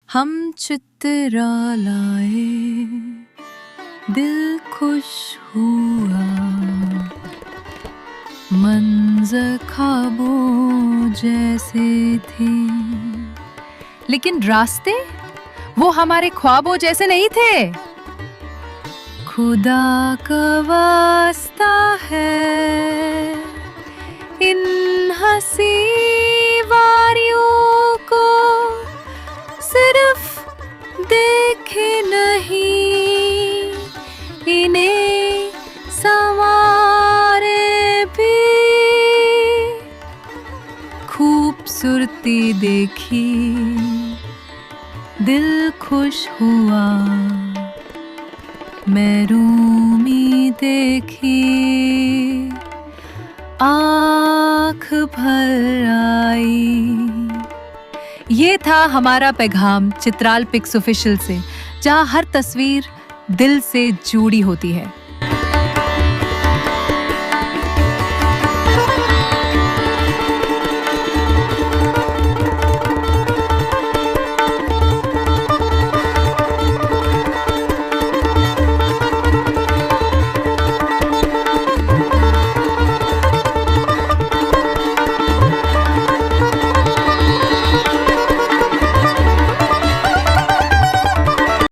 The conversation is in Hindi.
हम चित्रा लाए, दिल खुश हुआ, मंजर ख्वाबों जैसे थे। लेकिन रास्ते वो हमारे ख्वाबों जैसे नहीं थे। खुदा का वास्ता है, इन हंसी वारियों को सिर्फ देखे नहीं, इन्हें संवारे भी। खूबसूरती देखी, दिल खुश हुआ, महरूमी देखी, आँख भर आई। ये था हमारा पैगाम चित्राल पिक्स ऑफिशियल से, जहाँ हर तस्वीर दिल से जुड़ी होती है।